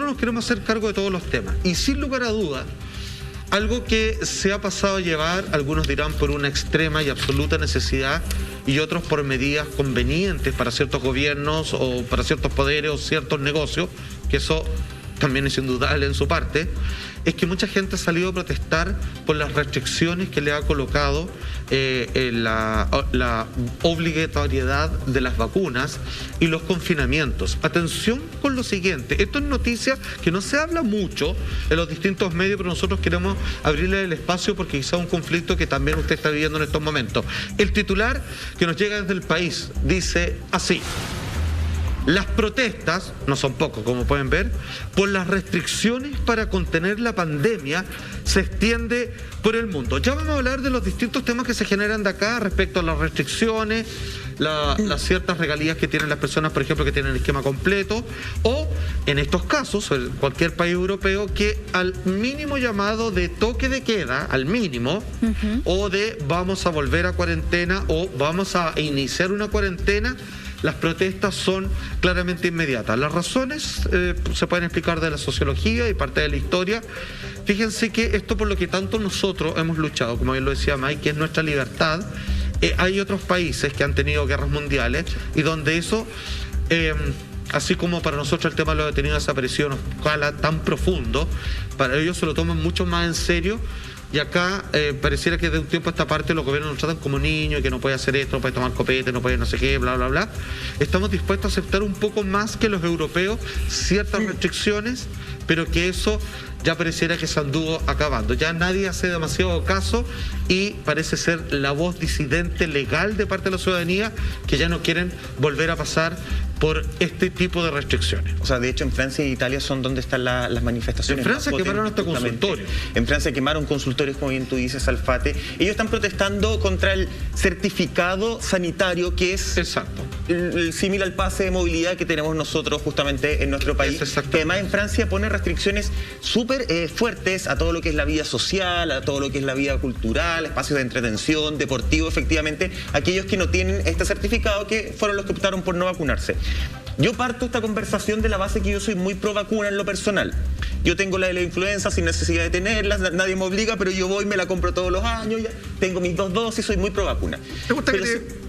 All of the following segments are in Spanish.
nosotros nos queremos hacer cargo de todos los temas. Y sin lugar a dudas, algo que se ha pasado a llevar, algunos dirán por una extrema y absoluta necesidad y otros por medidas convenientes para ciertos gobiernos o para ciertos poderes o ciertos negocios, que eso también es indudable en su parte, es que mucha gente ha salido a protestar por las restricciones que le ha colocado la obligatoriedad de las vacunas y los confinamientos. Atención con lo siguiente, esto es noticia que no se habla mucho en los distintos medios, pero nosotros queremos abrirle el espacio porque quizá un conflicto que también usted está viviendo en estos momentos. El titular que nos llega desde El País dice así: las protestas, no son pocos como pueden ver, por las restricciones para contener la pandemia se extiende por el mundo. Ya vamos a hablar de los distintos temas que se generan de acá respecto a las restricciones, las ciertas regalías que tienen las personas, por ejemplo, que tienen el esquema completo, o en estos casos, en cualquier país europeo, que al mínimo llamado de toque de queda, al mínimo, o de vamos a volver a cuarentena o vamos a iniciar una cuarentena, las protestas son claramente inmediatas. Las razones se pueden explicar de la sociología y parte de la historia. Fíjense que esto por lo que tanto nosotros hemos luchado, como bien lo decía Mike, que es nuestra libertad. Hay otros países que han tenido guerras mundiales y donde eso, así como para nosotros el tema de los detenidos desaparecidos nos cala tan profundo, para ellos se lo toman mucho más en serio. Y acá pareciera que de un tiempo a esta parte los gobiernos nos tratan como niños, que no puede hacer esto, no puede tomar copete, no puede no sé qué, bla, bla, bla. Estamos dispuestos a aceptar un poco más que los europeos ciertas restricciones, pero que eso ya pareciera que se anduvo acabando. Ya nadie hace demasiado caso y parece ser la voz disidente legal de parte de la ciudadanía que ya no quieren volver a pasar por este tipo de restricciones. O sea, de hecho en Francia y Italia son donde están las manifestaciones. En Francia quemaron hasta consultorios. En Francia quemaron consultorios, como bien tú dices, Alfate. Ellos están protestando contra el certificado sanitario, que es el símil al pase de movilidad que tenemos nosotros justamente en nuestro país. Que además en Francia pone restricciones súper fuertes a todo lo que es la vida social, a todo lo que es la vida cultural, espacios de entretención, deportivo, efectivamente, aquellos que no tienen este certificado, que fueron los que optaron por no vacunarse. Yo parto esta conversación de la base que yo soy muy pro vacuna en lo personal. Yo tengo la de la influenza sin necesidad de tenerla, nadie me obliga, pero yo voy y me la compro todos los años, ya tengo mis 2 dosis, soy muy pro vacuna. ¿Te gusta pero que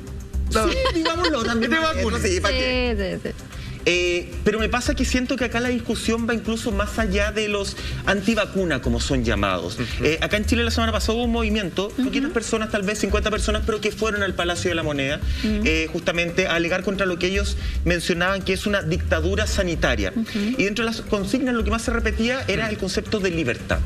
Sí, digámoslo también. ¿Te vacunas? Sí. Pero me pasa que siento que acá la discusión va incluso más allá de los antivacunas, como son llamados. Acá en Chile la semana pasada hubo un movimiento, poquitas personas, tal vez 50 personas, pero que fueron al Palacio de la Moneda justamente a alegar contra lo que ellos mencionaban que es una dictadura sanitaria. Y dentro de las consignas lo que más se repetía era el concepto de libertad.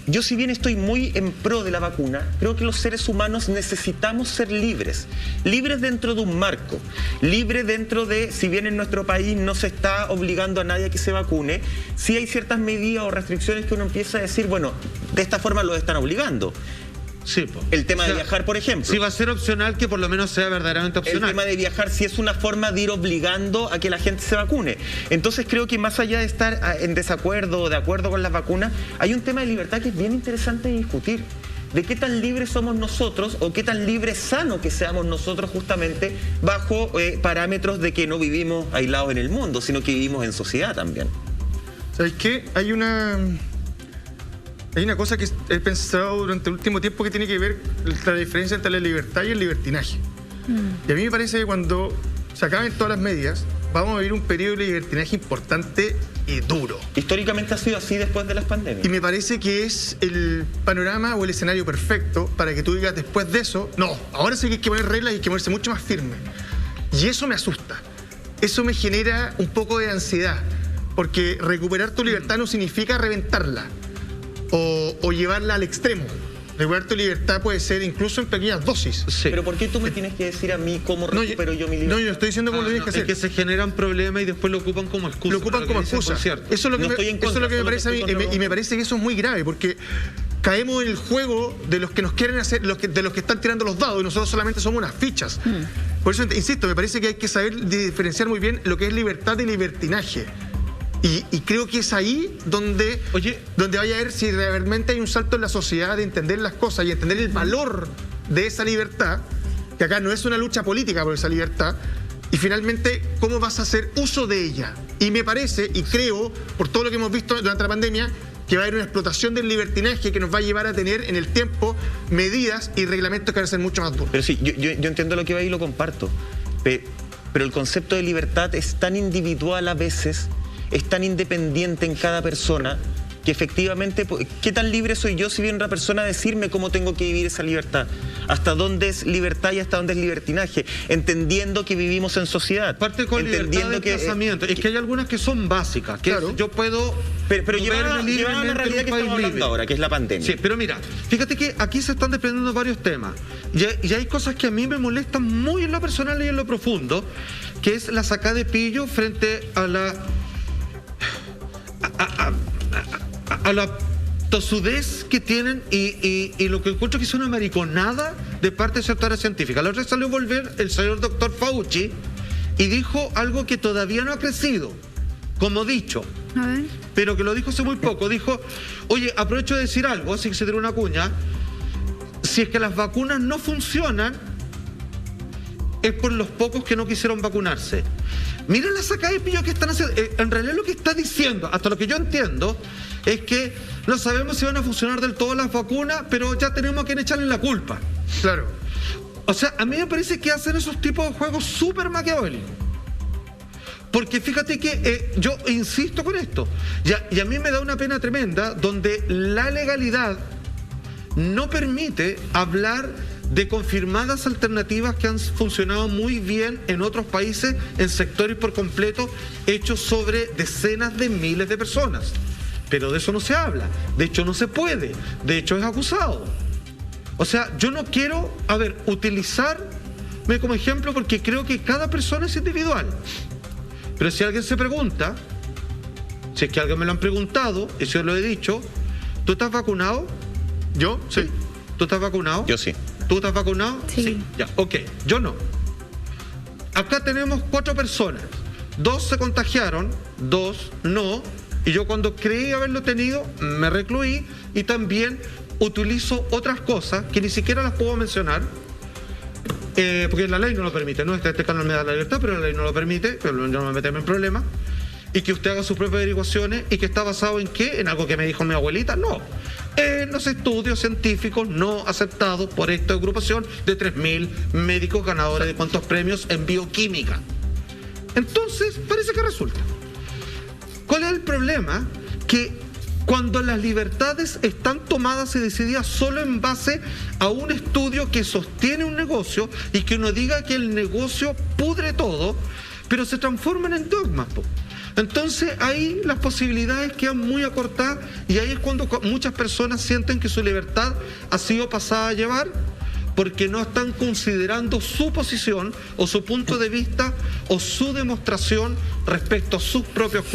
Yo, si bien estoy muy en pro de la vacuna, creo que los seres humanos necesitamos ser libres. Libres dentro de un marco. Libres dentro de, si bien en nuestro país no se está obligando a nadie a que se vacune, sí hay ciertas medidas o restricciones que uno empieza a decir, bueno, de esta forma lo están obligando. Sí, el tema de viajar, por ejemplo. Si va a ser opcional, que por lo menos sea verdaderamente opcional. El tema de viajar, si es una forma de ir obligando a que la gente se vacune. Entonces creo que más allá de estar en desacuerdo o de acuerdo con las vacunas, hay un tema de libertad que es bien interesante de discutir. De qué tan libres somos nosotros o qué tan libre sano que seamos nosotros justamente bajo parámetros de que no vivimos aislados en el mundo, sino que vivimos en sociedad también. ¿Sabes qué? Hay una cosa que he pensado durante el último tiempo que tiene que ver la diferencia entre la libertad y el libertinaje. Y a mí me parece que cuando se acaben todas las medidas, vamos a vivir un periodo de libertinaje importante y duro. Históricamente ha sido así después de las pandemias. Y me parece que es el panorama o el escenario perfecto para que tú digas después de eso, no, ahora sí que hay que poner reglas y hay que ponerse mucho más firme. Y eso me asusta. Eso me genera un poco de ansiedad, porque recuperar tu libertad no significa reventarla o llevarla al extremo. Recuperar tu libertad puede ser incluso en pequeñas dosis. Sí. Pero ¿por qué tú me tienes que decir a mí cómo recupero yo mi libertad? No, yo estoy diciendo cómo lo tienes que hacer. Es que se generan problemas y después lo ocupan como excusa. Lo ocupan como excusa. Eso es lo que me parece a mí, y me parece que eso es muy grave, porque caemos en el juego de los que nos quieren hacer, de los que están tirando los dados, y nosotros solamente somos unas fichas. Por eso, insisto, me parece que hay que saber diferenciar muy bien lo que es libertad y libertinaje. Y creo que es ahí donde vaya a ver si realmente hay un salto en la sociedad de entender las cosas y entender el valor de esa libertad, que acá no es una lucha política por esa libertad, y finalmente cómo vas a hacer uso de ella. Y me parece, y creo, por todo lo que hemos visto durante la pandemia, que va a haber una explotación del libertinaje que nos va a llevar a tener en el tiempo medidas y reglamentos que van a ser mucho más duros. Pero sí, yo entiendo lo que va y lo comparto, pero el concepto de libertad es tan individual a veces, es tan independiente en cada persona, que efectivamente, ¿qué tan libre soy yo si viene otra persona a decirme cómo tengo que vivir esa libertad? ¿Hasta dónde es libertad y hasta dónde es libertinaje? Entendiendo que vivimos en sociedad. Parte con libertad de desplazamiento. Es que hay algunas que son básicas, que claro, yo puedo... Pero llevar a la realidad que estamos hablando ahora, que es la pandemia. Sí, pero mira, fíjate que aquí se están desprendiendo varios temas. Y hay cosas que a mí me molestan muy en lo personal y en lo profundo, que es la sacada de pillo frente a la... a la tosudez que tienen y lo que encuentro que es una mariconada de parte de sectores científicos. La otra vez salió a volver el señor doctor Fauci y dijo algo que todavía no ha crecido, como dicho, pero que lo dijo hace muy poco. Dijo, oye, aprovecho de decir algo, así que se tiró una cuña, si es que las vacunas no funcionan, es por los pocos que no quisieron vacunarse. Mira la sacada de pillo que están haciendo. En realidad lo que está diciendo, hasta lo que yo entiendo, es que no sabemos si van a funcionar del todo las vacunas, pero ya tenemos a quien echarle la culpa. Claro. O sea, a mí me parece que hacen esos tipos de juegos súper maquiavélicos. Porque fíjate que yo insisto con esto, y a mí me da una pena tremenda donde la legalidad no permite hablar de confirmadas alternativas que han funcionado muy bien en otros países en sectores por completo hechos sobre decenas de miles de personas. Pero de eso no se habla, de hecho no se puede, de hecho es acusado. O sea, yo no quiero, utilizarme como ejemplo porque creo que cada persona es individual. Pero si alguien se pregunta, si es que alguien me lo han preguntado, y yo lo he dicho, ¿tú estás vacunado? ¿Yo? Sí. ¿Tú estás vacunado? Yo sí. ¿Tú estás vacunado? Sí. Ya, ok, yo no. Acá tenemos 4 personas. 2 se contagiaron, 2 no. Y yo cuando creí haberlo tenido, me recluí y también utilizo otras cosas que ni siquiera las puedo mencionar. Porque la ley no lo permite, ¿no? Este canal me da la libertad, pero la ley no lo permite, pero yo no me meterme en problemas. Y que usted haga sus propias averiguaciones y que está basado en ¿qué? En algo que me dijo mi abuelita, no. En los estudios científicos no aceptados por esta agrupación de 3.000 médicos ganadores de cuantos premios en bioquímica. Entonces, parece que resulta. ¿Cuál es el problema? Que cuando las libertades están tomadas y decididas solo en base a un estudio que sostiene un negocio y que uno diga que el negocio pudre todo, pero se transforman en dogmas, po. Entonces ahí las posibilidades quedan muy acortadas y ahí es cuando muchas personas sienten que su libertad ha sido pasada a llevar porque no están considerando su posición o su punto de vista o su demostración respecto a sus propios juicios.